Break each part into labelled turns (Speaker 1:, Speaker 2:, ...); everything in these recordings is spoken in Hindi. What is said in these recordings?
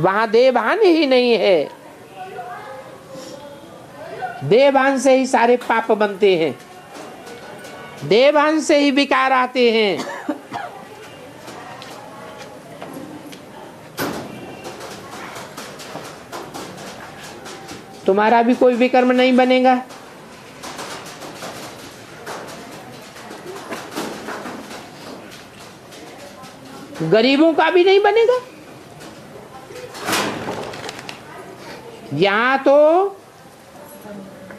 Speaker 1: वहां देवभान ही नहीं है। देवभान से ही सारे पाप बनते हैं, देवभान से ही विकार आते हैं। तुम्हारा भी कोई विकर्म नहीं बनेगा, गरीबों का भी नहीं बनेगा। यहां तो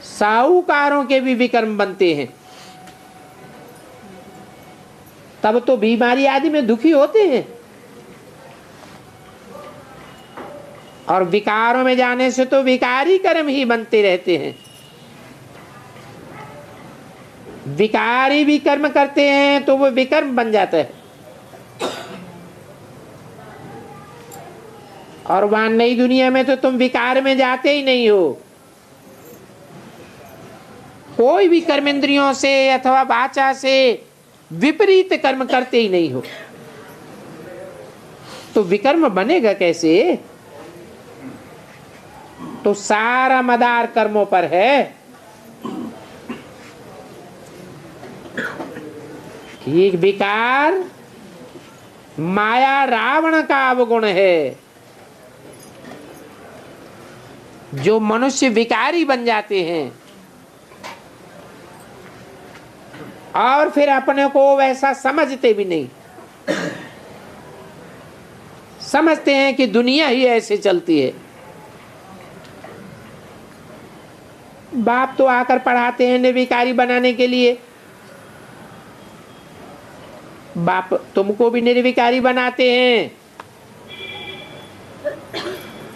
Speaker 1: साहूकारों के भी विकर्म बनते हैं, तब तो बीमारी आदि में दुखी होते हैं। और विकारों में जाने से तो विकारी कर्म ही बनते रहते हैं। विकारी भी कर्म करते हैं तो वो विकर्म बन जाता है। और वहां नई दुनिया में तो तुम विकार में जाते ही नहीं हो। कोई भी कर्मेंद्रियों से अथवा वाचा से विपरीत कर्म करते ही नहीं हो, तो विकर्म बनेगा कैसे? तो सारा मदार कर्मों पर है। ये विकार माया रावण का अवगुण है। जो मनुष्य विकारी बन जाते हैं और फिर अपने को वैसा समझते भी नहीं, समझते हैं कि दुनिया ही ऐसे चलती है। बाप तो आकर पढ़ाते हैं निर्विकारी बनाने के लिए, बाप तुमको भी निर्विकारी बनाते हैं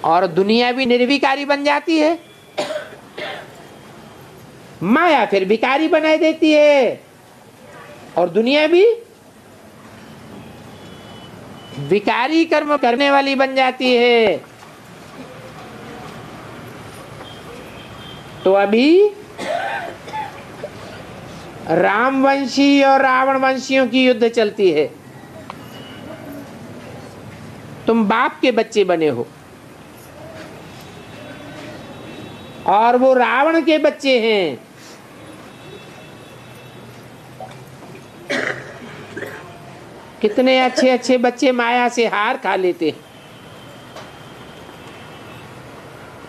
Speaker 1: और दुनिया भी निर्विकारी बन जाती है। माया फिर विकारी बनाई देती है और दुनिया भी विकारी कर्म करने वाली बन जाती है। तो अभी रामवंशी और रावण वंशियों की युद्ध चलती है। तुम बाप के बच्चे बने हो और वो रावण के बच्चे हैं। कितने अच्छे अच्छे बच्चे माया से हार खा लेते हैं।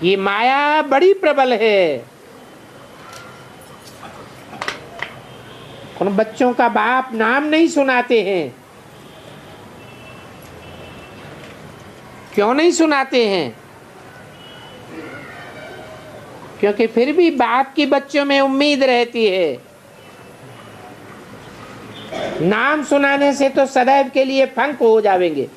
Speaker 1: ये माया बड़ी प्रबल है। उन बच्चों का बाप नाम नहीं सुनाते हैं। क्यों नहीं सुनाते हैं? क्योंकि फिर भी बाप की बच्चों में उम्मीद रहती है। नाम सुनाने से तो सदैव के लिए फंक हो जाएंगे।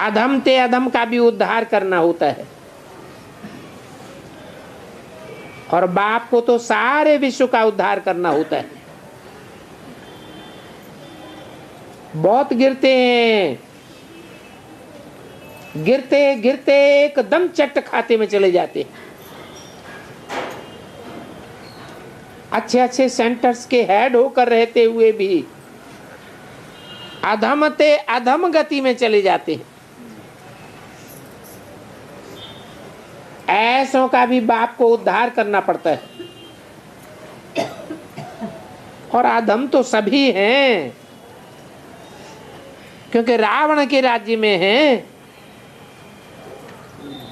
Speaker 1: अधम ते अधम का भी उद्धार करना होता है और बाप को तो सारे विश्व का उद्धार करना होता है। बहुत गिरते हैं, गिरते गिरते एकदम चट खाते में चले जाते हैं। अच्छे अच्छे सेंटर्स के हेड होकर रहते हुए भी अधम ते अधम गति में चले जाते हैं। ऐसों का भी बाप को उद्धार करना पड़ता है। और अधम तो सभी हैं, क्योंकि रावण के राज्य में हैं,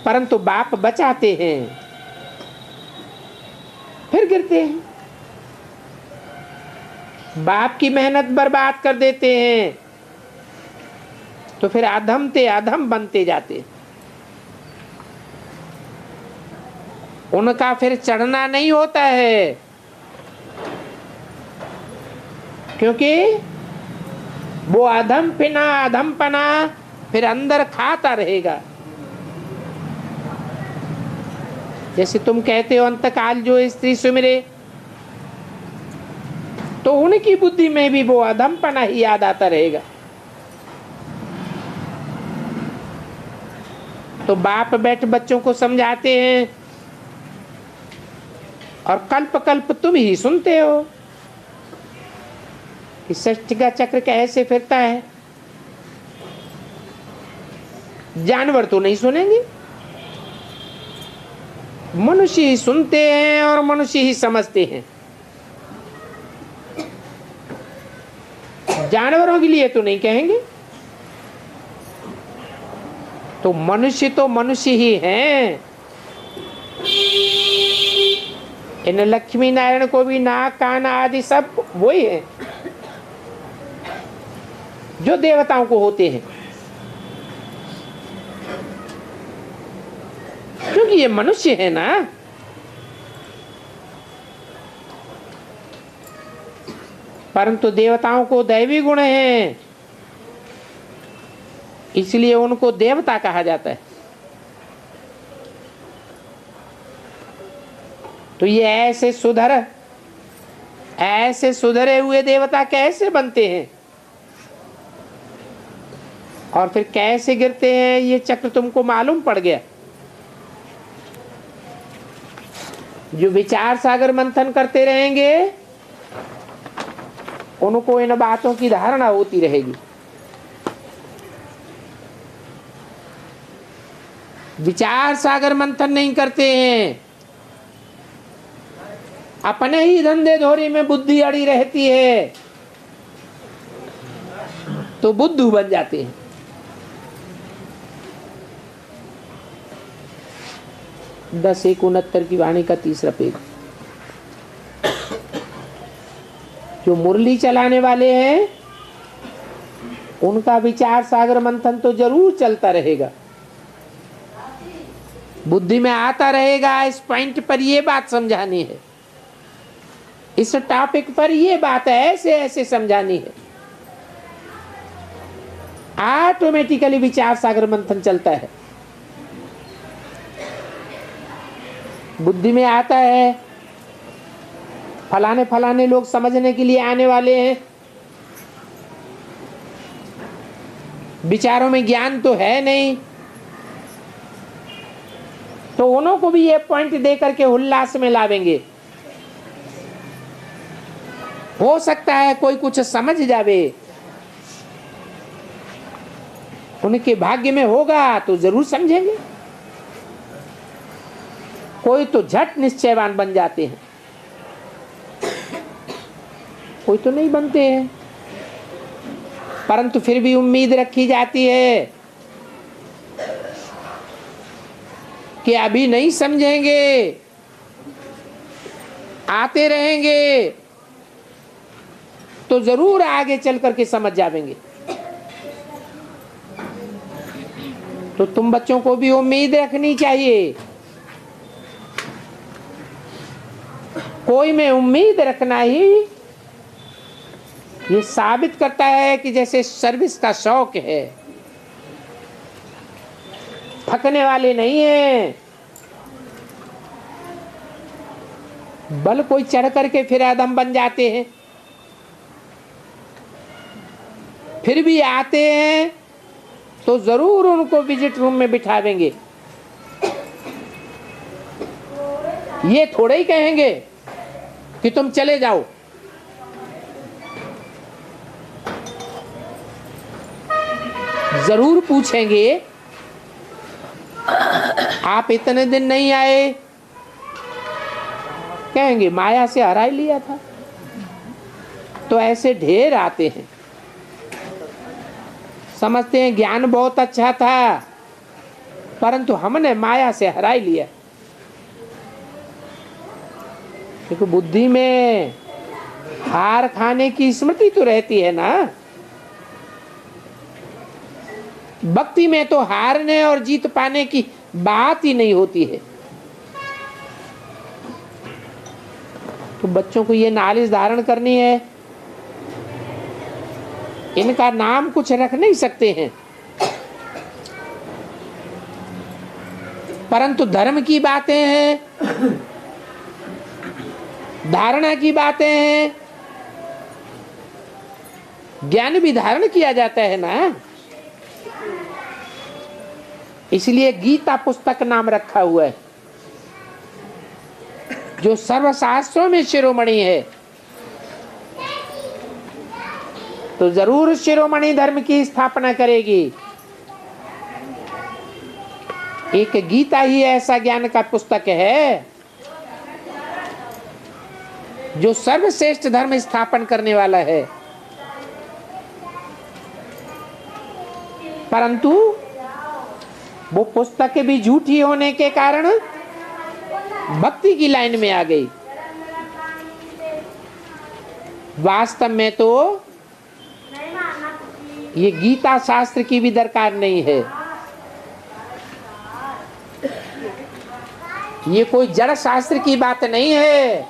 Speaker 1: परंतु बाप बचाते हैं, फिर गिरते हैं। बाप की मेहनत बर्बाद कर देते हैं तो फिर अधम ते अधम बनते जाते। उनका फिर चढ़ना नहीं होता है, क्योंकि वो अधम पिना अधम पना फिर अंदर खाता रहेगा। जैसे तुम कहते हो अंतकाल जो स्त्री सुमिरे, तो उनकी बुद्धि में भी वो अधमपना ही याद आता रहेगा। तो बाप बैठ बच्चों को समझाते हैं और कल्प कल्प तुम ही सुनते हो। कि सृष्टि का चक्र कैसे फिरता है। जानवर तो नहीं सुनेंगे, मनुष्य ही सुनते हैं और मनुष्य ही समझते हैं। जानवरों के लिए तो नहीं कहेंगे। तो मनुष्य ही हैं। इन लक्ष्मी नारायण को भी नाक कान आदि सब वही है जो देवताओं को होते हैं, क्योंकि ये मनुष्य है ना। परंतु देवताओं को दैवी गुण है, इसलिए उनको देवता कहा जाता है। तो ये ऐसे सुधरे हुए देवता कैसे बनते हैं और फिर कैसे गिरते हैं, ये चक्र तुमको मालूम पड़ गया। जो विचार सागर मंथन करते रहेंगे उनको इन बातों की धारणा होती रहेगी। विचार सागर मंथन नहीं करते हैं, अपने ही धंधे धोरी में बुद्धि अड़ी रहती है तो बुद्धू बन जाते हैं। दस 169 की वाणी का 3रा पेज। जो मुरली चलाने वाले हैं उनका विचार सागर मंथन तो जरूर चलता रहेगा, बुद्धि में आता रहेगा। इस पॉइंट पर ये बात समझानी है, इस टॉपिक पर ये बात ऐसे ऐसे समझानी है। ऑटोमेटिकली विचार सागर मंथन चलता है, बुद्धि में आता है। फलाने फलाने लोग समझने के लिए आने वाले हैं, विचारों में ज्ञान तो है नहीं, तो उन्हों को भी ये पॉइंट दे करके उल्लास में लावेंगे। हो सकता है कोई कुछ समझ जावे, उनके भाग्य में होगा तो जरूर समझेंगे। कोई तो झट निश्चयवान बन जाते हैं, कोई तो नहीं बनते हैं। परंतु फिर भी उम्मीद रखी जाती है कि अभी नहीं समझेंगे, आते रहेंगे तो जरूर आगे चल करके समझ जाएंगे। तो तुम बच्चों को भी उम्मीद रखनी चाहिए। कोई में उम्मीद रखना ही ये साबित करता है कि जैसे सर्विस का शौक है, थकने वाले नहीं है। बल कोई चढ़ करके फिर अधम बन जाते हैं, फिर भी आते हैं तो जरूर उनको विजिट रूम में बिठावेंगे। ये थोड़े ही कहेंगे कि तुम चले जाओ। जरूर पूछेंगे, आप इतने दिन नहीं आए, कहेंगे माया से हरा ही लिया था। तो ऐसे ढेर आते हैं, समझते हैं ज्ञान बहुत अच्छा था परंतु हमने माया से हरा ही लिया। क्योंकि बुद्धि में हार खाने की स्मृति तो रहती है ना। भक्ति में तो हारने और जीत पाने की बात ही नहीं होती है। तो बच्चों को ये नॉलेज धारण करनी है। इनका नाम कुछ रख नहीं सकते हैं, परंतु धर्म की बातें हैं, धारणा की बातें हैं, ज्ञान भी धारण किया जाता है ना। इसलिए गीता पुस्तक नाम रखा हुआ है, जो सर्वशास्त्रों में शिरोमणि है। तो जरूर शिरोमणि धर्म की स्थापना करेगी। एक गीता ही ऐसा ज्ञान का पुस्तक है जो सर्वश्रेष्ठ धर्म स्थापन करने वाला है। परंतु वो पुस्तक भी झूठी होने के कारण भक्ति की लाइन में आ गई। वास्तव में तो ये गीता शास्त्र की भी दरकार नहीं है। ये कोई जड़ शास्त्र की बात नहीं है।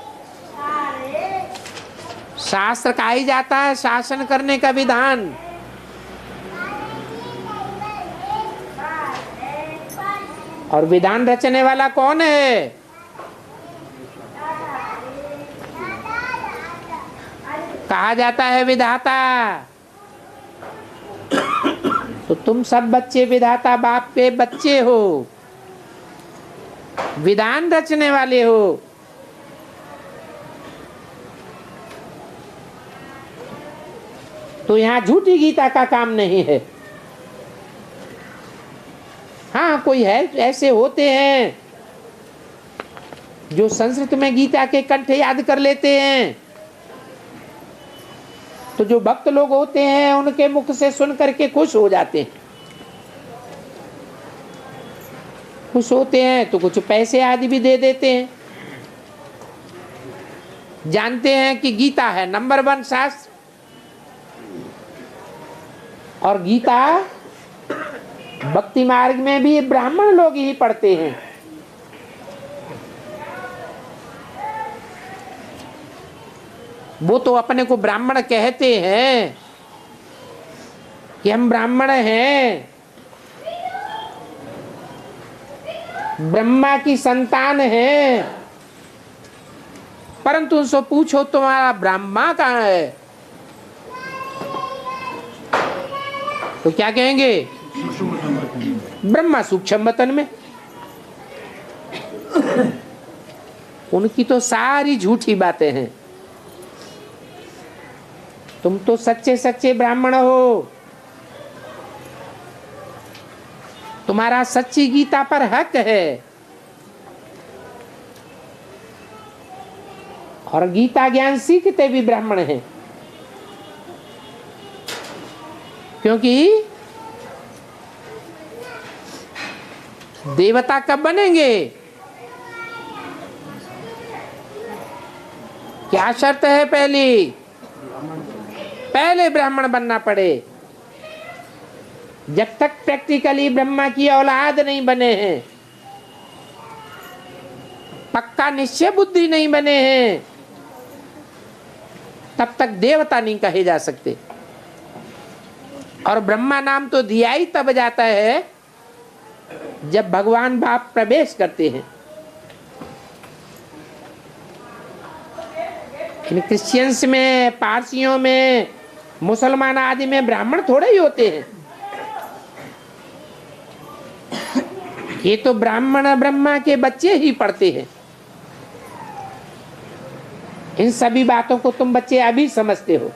Speaker 1: शास्त्र कहा ही जाता है शासन करने का विधान। और विधान रचने वाला कौन है? कहा जाता है विधाता। तो तुम सब बच्चे विधाता बाप के बच्चे हो, विधान रचने वाले हो। तो यहां झूठी गीता का काम नहीं है। हाँ, कोई है ऐसे होते हैं जो संस्कृत में गीता के कंठ याद कर लेते हैं। तो जो भक्त लोग होते हैं उनके मुख से सुन करके खुश हो जाते हैं। खुश होते हैं तो कुछ पैसे आदि भी दे देते हैं। जानते हैं कि गीता है नंबर 1 शास्त्र, और गीता भक्ति मार्ग में भी ब्राह्मण लोग ही पढ़ते हैं। वो तो अपने को ब्राह्मण कहते हैं कि हम ब्राह्मण हैं, ब्रह्मा की संतान हैं। परंतु उनसे पूछो तुम्हारा ब्रह्मा कहाँ है, तो क्या कहेंगे? ब्रह्मा सूक्ष्म वतन में। उनकी तो सारी झूठी बातें हैं। तुम तो सच्चे सच्चे ब्राह्मण हो, तुम्हारा सच्ची गीता पर हक है। और गीता ज्ञान सीखते भी ब्राह्मण हैं, क्योंकि देवता कब बनेंगे? क्या शर्त है? पहले ब्राह्मण बनना पड़े। जब तक प्रैक्टिकली ब्रह्मा की औलाद नहीं बने हैं, पक्का निश्चय बुद्धि नहीं बने हैं, तब तक देवता नहीं कहे जा सकते। और ब्रह्मा नाम तो दिया ही तब जाता है जब भगवान बाप प्रवेश करते हैं। इन क्रिश्चियंस में, पारसियों में, मुसलमान आदि में ब्राह्मण थोड़े ही होते हैं। ये तो ब्राह्मण ब्रह्मा के बच्चे ही पढ़ते हैं। इन सभी बातों को तुम बच्चे अभी समझते हो।